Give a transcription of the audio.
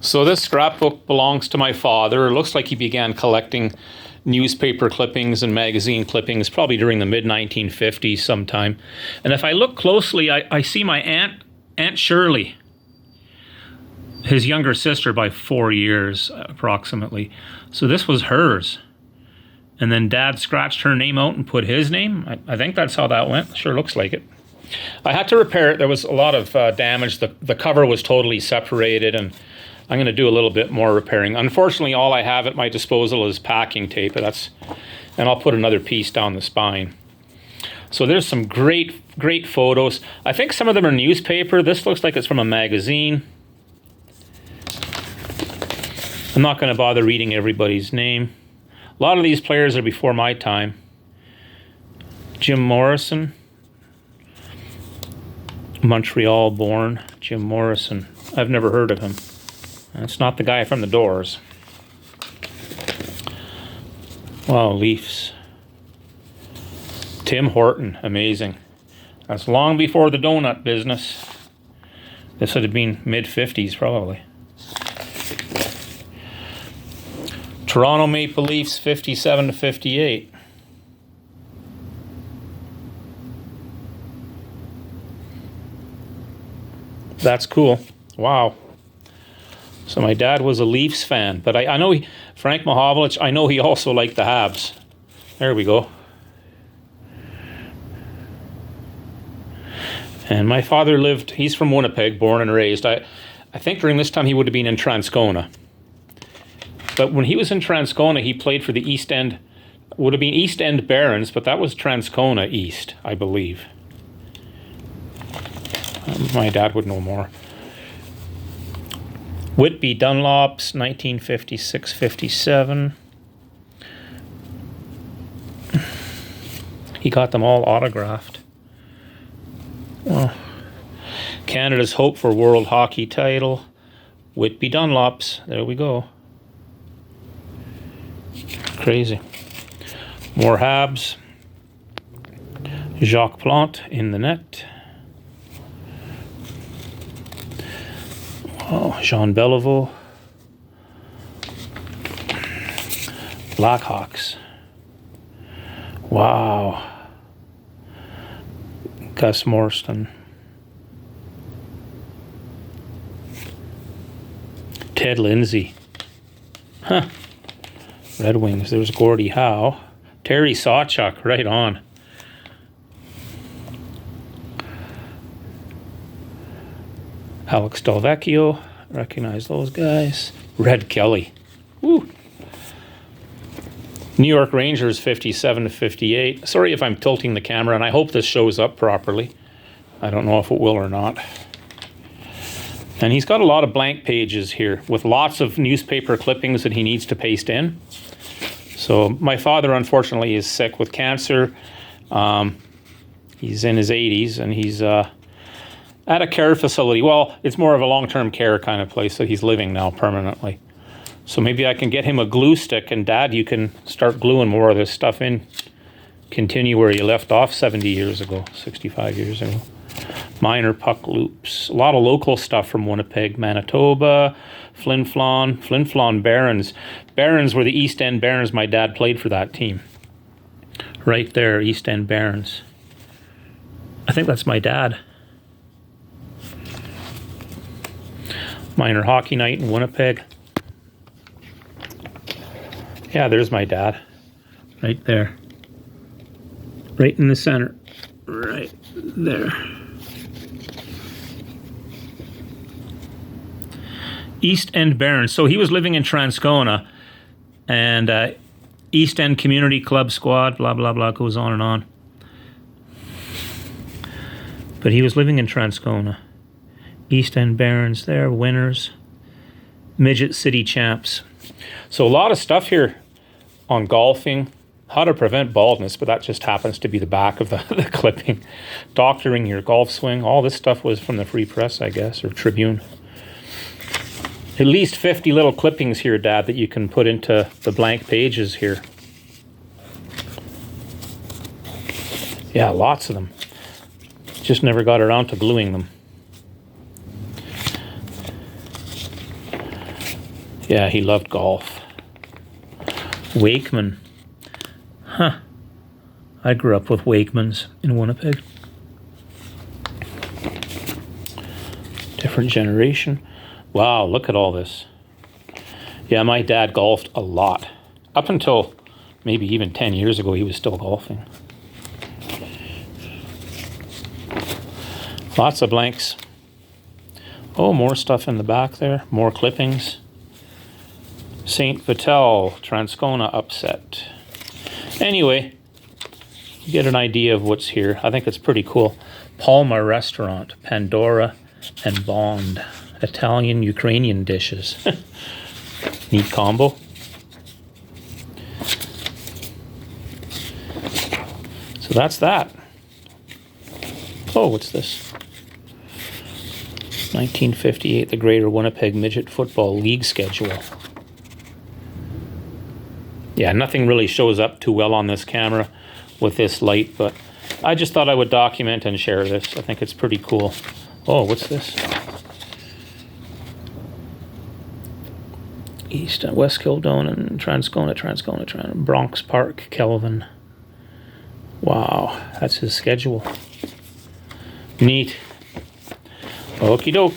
So this scrapbook belongs to my father. It looks like he began collecting newspaper clippings and magazine clippings probably during the mid-1950s sometime. And if I look closely, I see my Aunt Shirley, his younger sister by 4 years approximately. So this was hers. And then Dad scratched her name out and put his name. I think that's how that went. Sure looks like it. I had to repair it. There was a lot of damage. The cover was totally separated, and I'm going to do a little bit more repairing. Unfortunately, all I have at my disposal is packing tape. And I'll put another piece down the spine. So there's some great photos. I think some of them are newspaper. This looks like it's from a magazine. I'm not going to bother reading everybody's name. A lot of these players are before my time. Jim Morrison. Montreal born Jim Morrison. I've never heard of him. That's not the guy from the Doors. Wow, Leafs. Tim Horton, amazing. That's long before the donut business. This would have been mid-50s probably. Toronto Maple Leafs 57-58. That's cool. Wow. So my dad was a Leafs fan, but I know Frank Mahovlich, I know he also liked the Habs. There we go. And my father he's from Winnipeg, born and raised. I think during this time he would have been in Transcona. But when he was in Transcona, he played for the East End, would have been East End Barons, but that was Transcona East, I believe. My dad would know more. Whitby Dunlops, 1956-57. He got them all autographed. Well, Canada's hope for world hockey title. Whitby Dunlops, there we go. Crazy. More Habs. Jacques Plante in the net. Oh, Jean Beliveau. Blackhawks. Wow. Gus Morstan. Ted Lindsay. Huh. Red Wings, there's Gordie Howe. Terry Sawchuk, right on. Alex Delvecchio, recognize those guys. Red Kelly. Woo. New York Rangers 57-58. Sorry if I'm tilting the camera, and I hope this shows up properly. I don't know if it will or not. And he's got a lot of blank pages here with lots of newspaper clippings that he needs to paste in. So my father, unfortunately, is sick with cancer. He's in his 80s, and he's at a care facility. Well, it's more of a long-term care kind of place that he's living now permanently. So maybe I can get him a glue stick, and Dad, you can start gluing more of this stuff in. Continue where you left off 70 years ago, 65 years ago. Minor puck loops. A lot of local stuff from Winnipeg, Manitoba, Flin Flon Barons. Barons were the East End Barons. My dad played for that team. Right there, East End Barons. I think that's my dad. Minor hockey night in Winnipeg. Yeah, there's my dad. Right there. Right in the center. Right there. East End Barons. So he was living in Transcona, and East End Community Club squad, blah, blah, blah, goes on and on. But he was living in Transcona. East End Barons there, winners. Midget City champs. So a lot of stuff here on golfing, how to prevent baldness, but that just happens to be the back of the clipping. Doctoring your golf swing, all this stuff was from the Free Press, I guess, or Tribune. At least 50 little clippings here, Dad, that you can put into the blank pages here. Yeah, lots of them. Just never got around to gluing them. Yeah, he loved golf. Wakeman. Huh. I grew up with Wakemans in Winnipeg. Different generation. Wow, look at all this. Yeah, my dad golfed a lot. Up until maybe even 10 years ago, he was still golfing. Lots of blanks. Oh, more stuff in the back there. More clippings. St. Vital, Transcona upset. Anyway, you get an idea of what's here. I think it's pretty cool. Palma Restaurant, Pandora, and Bond. Italian, Ukrainian dishes. Neat combo. So that's that. Oh, what's this? 1958, the Greater Winnipeg Midget Football League schedule. Yeah, nothing really shows up too well on this camera with this light, but I just thought I would document and share this. I think it's pretty cool. Oh, what's this? East and West Kildone and Transcona, Bronx Park, Kelvin. Wow, that's his schedule. Neat. Okie doke.